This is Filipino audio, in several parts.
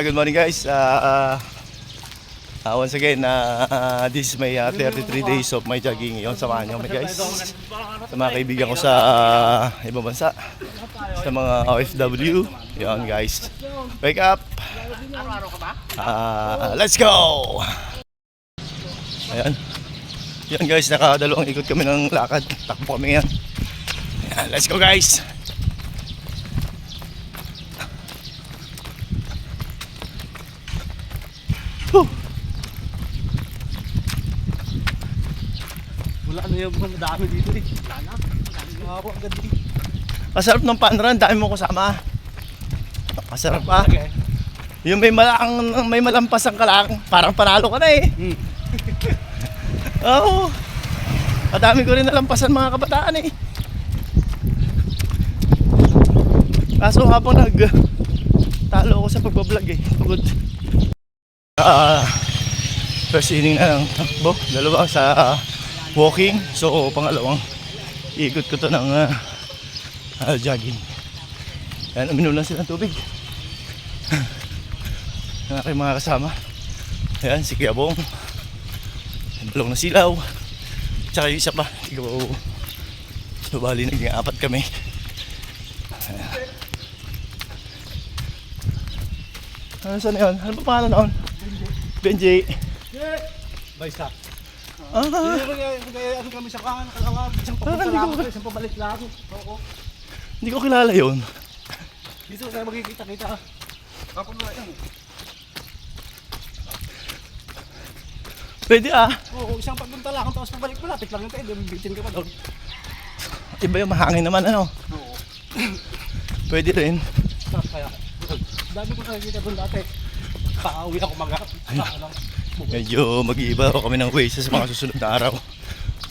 Good morning guys. Once again, this is my 33 days of my jogging. Yon, samahan niyo kami guys. Sa mga kaibigan ko sa ibang bansa, sa mga OFW. Yon guys. Wake up. Let's go. Ayan. Yan guys, nakadalawang ikot kami ng lakad. Takbo kami yan. Ayan, let's go guys. Wala na yung mga dami dito eh. Sana. Ako agad dito. Masarap ng panran, dami mo kasama. Masarap pa. Okay. Yung may malampasan ka lang, parang panalo ka na eh. Oo. Madami ko rin nalampasan mga kabataan eh. Kaso habang talo ako sa pagbablog eh. Pagod. First inning na ng takbo, dalawa sa walking. So pangalawang ikot ko to ng jogging. Ayan, uminom lang sila ng tubig. Ang aking mga kasama. Ayan, si Kiyabong, balong na silaw, tsaka yung isa pa, ikaw. So bali naging apat kami. Ano saan yun? Ano pa pangalan noon? Benji. Baysa. Ah, Ano kami sa kangan, kalawag, isang papunta lang ako, isang pabalik lang ako. Oo. hindi ko kilala yun. Dito tayo magkikita-kita. Ako na yan. Pwede ah. Oo, isang papunta lang ako, tapos pabalik mo, lapit lang yung tayo, bibitin ka pa doon. Iba yung mahangin naman ano. Oo. Pwede rin. Sarap kaya. Dami ko nakikita doon dati. Pauwi ako mag-akap. Medyo mag-iiba kami ng ways sa mga susunod na araw.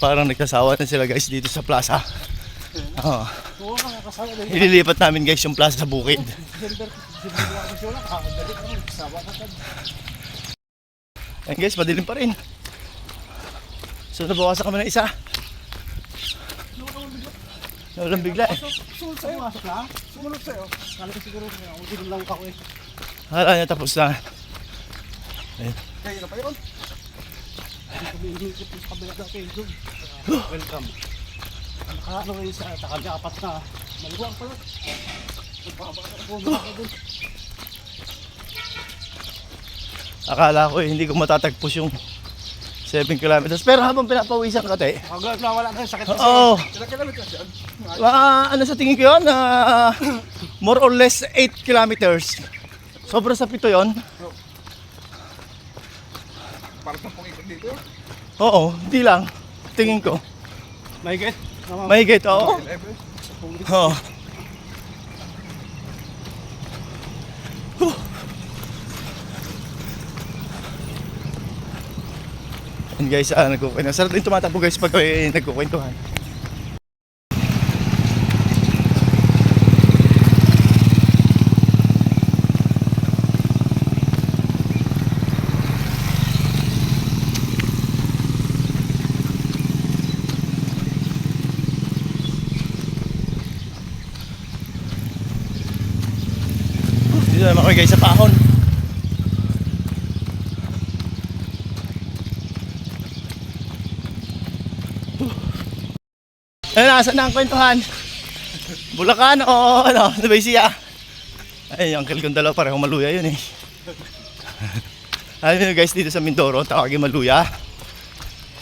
Parang nagkasawa na sila guys dito sa plaza. Oo, kasama din. Ililipat namin guys yung plaza sa bukid. December ako siya lang, kakagalit ako, kasama ka tad. Ayan guys, madilim pa rin. So nabawasan kami ng isa. Nawalan bigla eh. Sumunod sa'yo, masok lang. Sumunod sa'yo. Kala ko siguro, hindi lang ako eh. Hala niya tapos na. Ayun. Kaya na pa yun. Hindi ko sa kabila dati. Welcome. Nakano kayo sa takanya apat na. Maluwang pala. Nagpapaka ako doon. Akala ko eh, hindi ko matatagpos yung 7 kilometers. Pero habang pinapawisan ka te. Agad na wala na sakit kasi. Oo. Ilang kilometers yan? Ano sa tingin ko yun? More or less 8 kilometers. Sobra sa 7 yun. Para sa pong ikot dito. Oo, hindi lang. Tingin ko. Mahigit? Mahigit, oo. Oo. And guys, nagkukwentuhan. Sarap din tumatakbo guys pag nagkukwentuhan. Dito naman kami guys sa Pahon. Ano, nasaan na ang kwentuhan? Bulacan o ano, Nubaysia? Ay, yung uncle kong dalawa parehong maluya yun eh. Alam nyo guys, dito sa Mindoro, tawagin maluya.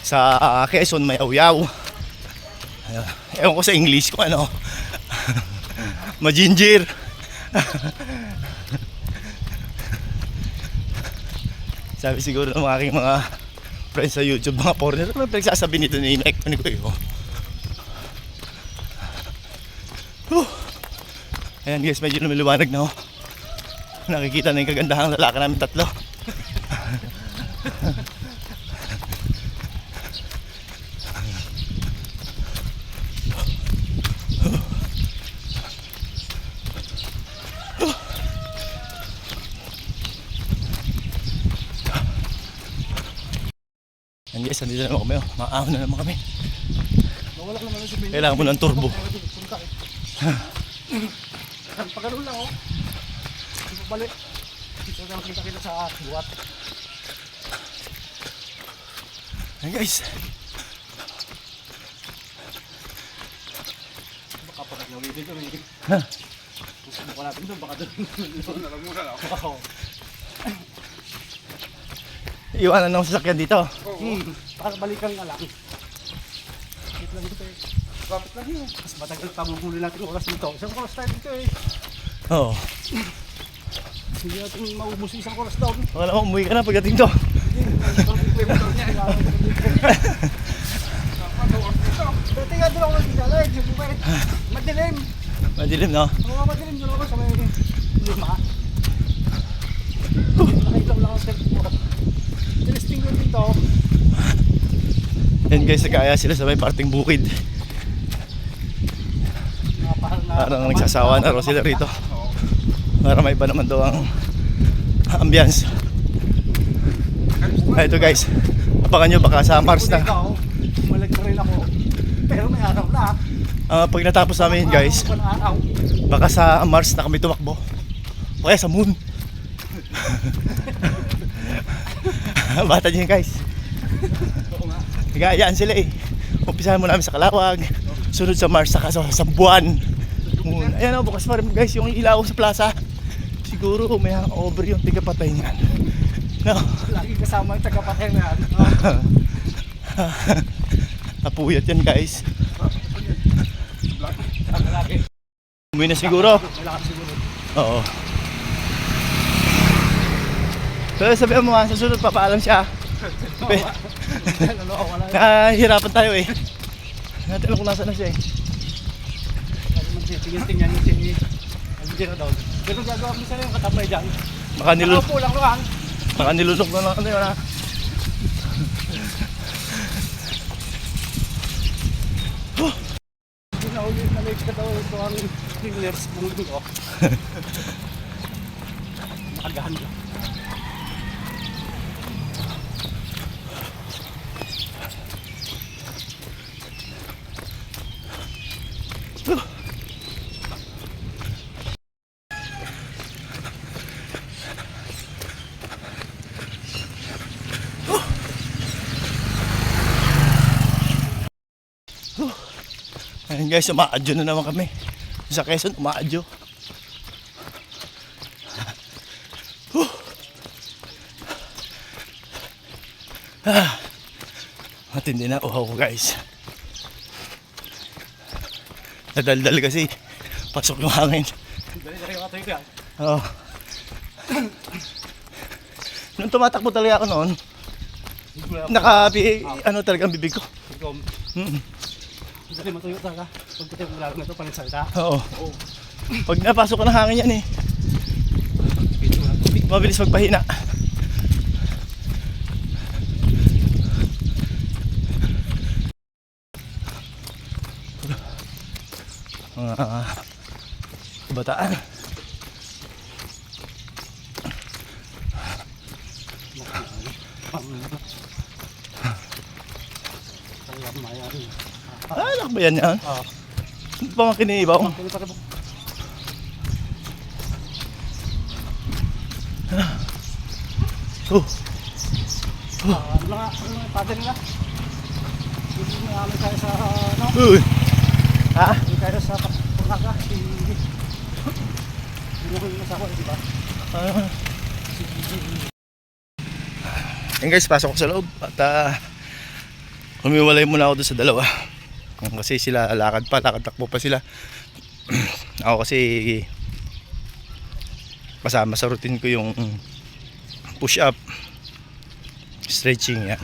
Sa Quezon, may awyaw. Ewan ko sa English kung ano. Majinjir. Sabi siguro ng mga aking mga friends sa YouTube, mga foreigner, ano pinagsasabi nito ni Inek? Ano ko yun? Ayan guys, medyo lumiliwanag na oh. Nakikita na yung kagandahang lalaki namin tatlo. Ayan guys, nandito na naman kami oh. Maahon na naman kami. Kailangan mo ng turbo. Paganoon lang oh. Balik. Ito lang kita sa buwat. Ayan guys. Baka pag nawin dito rin. Ha? Kung subukan natin doon, baka doon na lang muna ako. Iwanan ng sasakyan dito. Para balikan ka lang. Wait lang dito eh. Bakit lang yun? Mas matagal tabuhuli natin oras dito. Isang oras tayo dito eh. Oo. Hindi natin maubos isang oras daw. Wala mo, umuwi ka na pagdating to. Dati nga doon ako nagdalay. Madilim. Madilim, no? Oo, madilim doon ako sa may lima. Nakailaw lang ang tempo. Interesting yun dito. Yan guys, nagkaya sila sa may parting bukid. Parang nagsasawa na raw sila rito. Para may iba naman daw ang ambience. Ito guys, abangan nyo baka sa Mars na. Malag na rin ako. Pero may araw na. Pag natapos namin yun guys, baka sa Mars na kami tumakbo. O kaya sa Moon. Bata nyo yun guys. Nagayaan sila eh. Umpisahan mo namin sa Kalawag, sunod sa Mars, saka sa buwan. Moon. Ayan o, bukas pa rin guys yung ilaw sa plaza. Siguro may hangover yung tigapatay niyan. No. Lagi kasama yung tagapatay na yan. Napuyat yan guys. Lagi. Umuwi na siguro. Malakas siguro. Oo. So sabihan mo sa sunod papaalam siya. Nahihirapan tayo eh. Natin kung nasa na siya eh. Tingnan niyo si Alvira daw. Pero gagawa mo sila yung katabay dyan. Baka nilunok. Ako lang lang. Baka nilunok na lang ano yun ha. Pinaulit na like ka daw ito ang cleaners kung dito. Nakagahan lang. Ayun guys, umaadyo na naman kami. Sa Quezon, umaadyo. Matindi na uhaw ko guys. Nadaldal kasi. Pasok yung hangin. Dali-dali ka tayo yan. Oo. Nung tumatakbo talaga ako noon, ano talagang bibig ko. Dali matuyo talaga. Pag puti mo lalong ito, palinsalita. Oo. Pag napasok ko ng hangin yan eh, mabilis magpahina. Mga kabataan. Anak ba yan yan? Oo. Hindi pa mga kiniibaw. Ano nga padre nila? Hindi na kami kaya sa ano? Uy! Ha? Hindi kaya sa pagkaka. Hindi na kami masawa, di ba? Ayun guys, pasok ko sa loob at humiwalay muna ako doon sa dalawa. Kasi sila lakad takbo pa sila. Ako kasi kasama sa routine ko yung push up, stretching yan.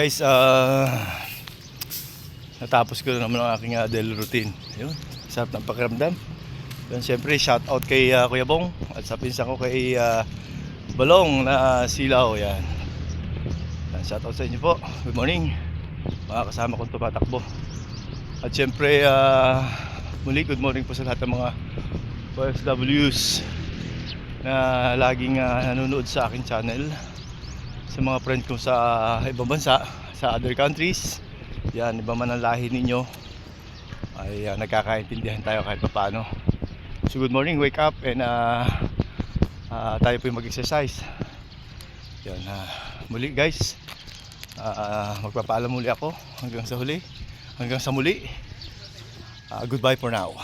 guys, natapos ko na naman ang aking daily routine. Ayun, sarap ng pakiramdam. Then syempre shout out kay Kuya Bong at sa pinsan ko kay Balong na Silaw. Yan. Shout out sa inyo po. Good morning mga kasama kong tumatakbo. At syempre muli good morning po sa lahat ng mga OFWs na laging nanonood sa aking channel, sa mga friend ko sa ibang bansa, sa other countries. Yan, iba man ang lahi ninyo ay nagkakaintindihan tayo kahit paano. So good morning, wake up and tayo po yung mag-exercise. Yan, muli guys, magpapaalam muli ako hanggang sa huli, hanggang sa muli. Goodbye for now.